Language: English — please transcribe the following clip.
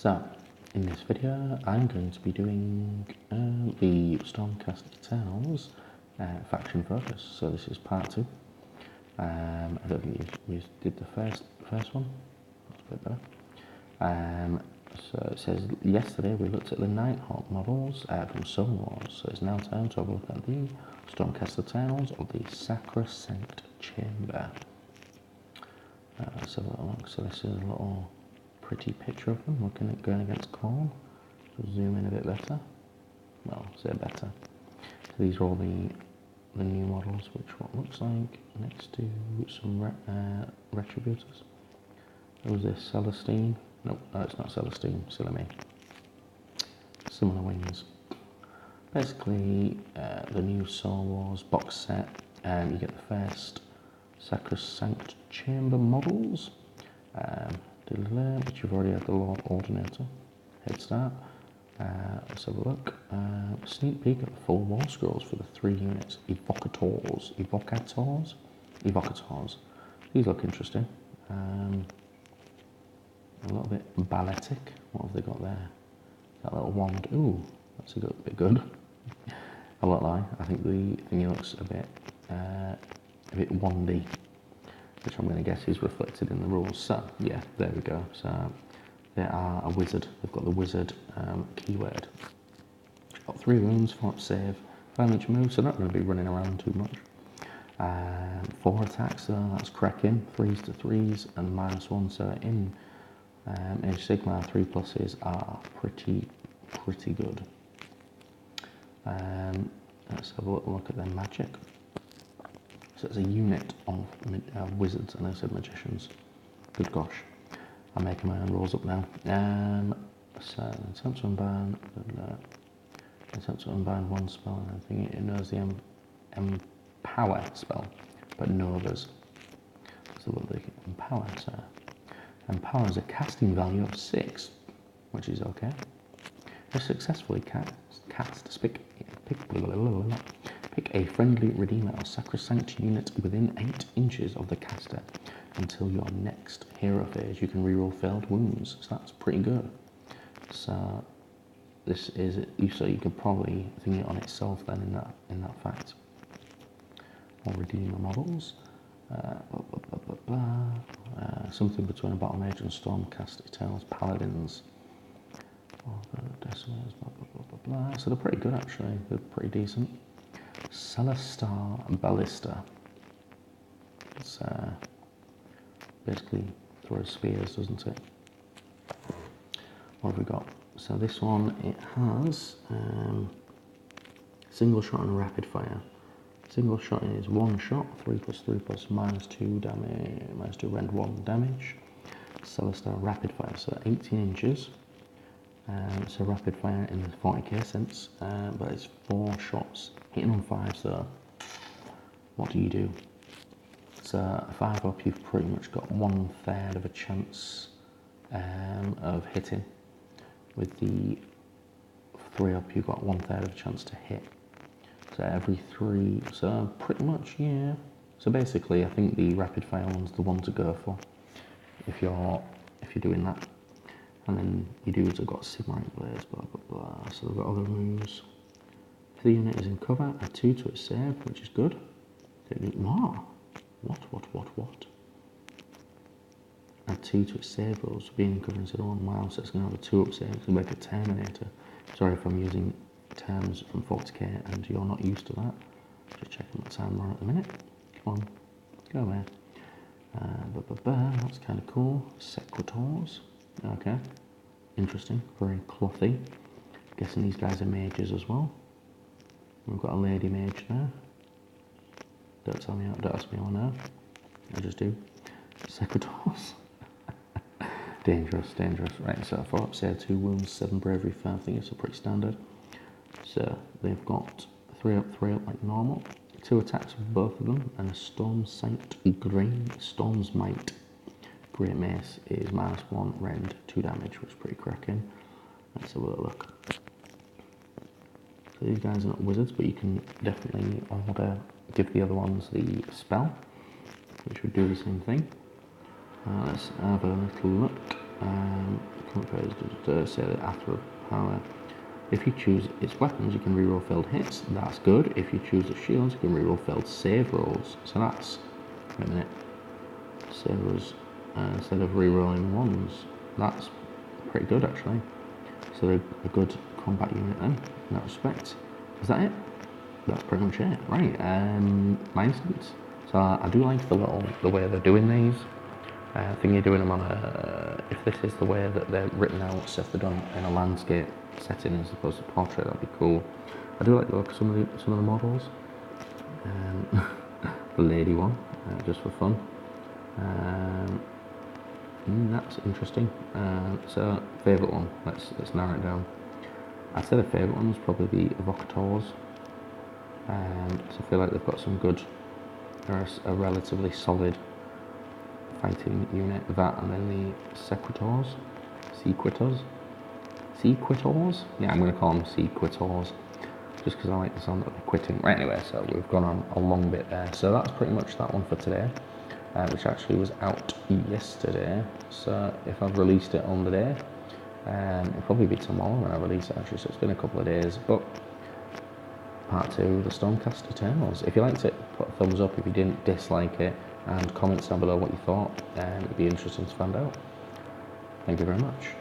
So, in this video, I'm going to be doing the Stormcast Eternals faction focus. So this is part 2. I don't think we did the first one. That's a bit better. So it says, yesterday we looked at the Nighthawk models from Soul Wars. So it's now time to have a look at the Stormcast Eternals of the Sacrosanct Chamber. Let's have a little look. So this is a little pretty picture of them looking at going against Khorne. Zoom in a bit better. Well, say better. So these are all the new models, which what looks like next to some Retributors. Who's this? Celestine? Nope, no, it's not Celestine. Silly me. Similar wings. Basically, the new Soul Wars box set. You get the first Sacrosanct Chamber models. Which you've already had the Lord Ordinator head start. Let's have a look. Sneak peek at the full war scrolls for the 3 units. Evocators. These look interesting. A little bit balletic. What have they got there? That little wand. Ooh, that's a bit good. I won't lie. I think the thingy looks a bit wandy, which I'm going to guess is reflected in the rules. So, yeah, there we go. So, they are a wizard. They've got the wizard keyword. Got 3 wounds, 4 save, 5 each move, so not going to be running around too much. 4 attacks, so that's cracking. 3s to 3s and -1. So in Age Sigmar, 3+s are pretty good. Let's have a little look at their magic. So it's a unit of wizards, and I said magicians. Good gosh. I'm making my own rules up now. So, attempt to unbind one spell, and I think it knows the empower spell, but no others. So what they empower, so empower is a casting value of 6, which is okay. If successfully pick a friendly redeemer or sacrosanct unit within 8 inches of the caster until your next hero phase. You can reroll failed wounds, so that's pretty good. So this is it. So you could probably think it on itself then in that fact. Or redeemer models. Something between a battle mage and Stormcast Eternals Paladins. Decimators, So they're pretty good actually. They're pretty decent. Celestar Ballista. It's basically throws spears, doesn't it? What have we got? So this one, it has single shot and rapid fire. Single shot is 1 shot, 3+3+ -2 damage, -2 rend 1 damage. Celestar rapid fire, so 18 inches. So rapid fire in the 40k sense, but it's 4 shots, hitting on 5, so what do? So 5 up, you've pretty much got 1/3 of a chance of hitting. With the 3 up, you've got 1/3 of a chance to hit. So every 3, so pretty much, yeah. So basically, I think the rapid fire one's the one to go for if you're doing that. And then your dudes have got Sigmarite Blades, blah blah blah. So they've got other moves. If the unit is in cover, add 2 to its save, which is good. What? Add 2 to its save rolls for being in cover instead of 1. Wow, so it's going to have a 2-up save. It's going to make a Terminator. Sorry if I'm using terms from 40k and you're not used to that. Just checking what time we're on at the minute. Come on, go there. That's kind of cool. Secretors. Okay, interesting, very clothy. Guessing these guys are mages as well. We've got a lady mage there. Don't ask me how I know. I just do. Secretors. dangerous. Right, so 4 up save, 2 wounds, 7 bravery, 5 things, so pretty standard. So they've got 3 up like normal. 2 attacks for both of them, and a Storm's Might. Great Mace is -1 rend 2 damage, which is pretty cracking. Let's have a look. So these guys are not wizards, but you can definitely give the other ones the spell, which would do the same thing. Let's have a little look. Say that after power. If you choose its weapons, you can reroll failed hits. That's good. If you choose its shields, you can reroll failed save rolls. So that's, wait a minute, save rolls instead of rerolling ones. That's pretty good actually. So they're a good combat unit then, in that respect. Is that it? That's pretty much it, right? My instance. So I do like the way they're doing these. I think you're doing them on if this is the way that they're written out, so if they're done in a landscape setting as opposed to portrait, that'd be cool. I do like the look of some of the models. The lady one, just for fun. That's interesting. So favourite one, let's narrow it down. I'd say the favourite one was probably the Evocators. So I feel like they've got some good, or a relatively solid fighting unit. That and then the Sequitors. Yeah, I'm going to call them Sequitors, just because I like the sound that they're quitting. Right, anyway, so we've gone on a long bit there. So that's pretty much that one for today, which actually was out yesterday. So if I've released it on the day, it'll probably be tomorrow when I release it actually, so it's been a couple of days. But part 2 of the Stormcast Eternals. If you liked it, put a thumbs up. If you didn't, dislike it, and comments down below what you thought. It'd be interesting to find out. Thank you very much.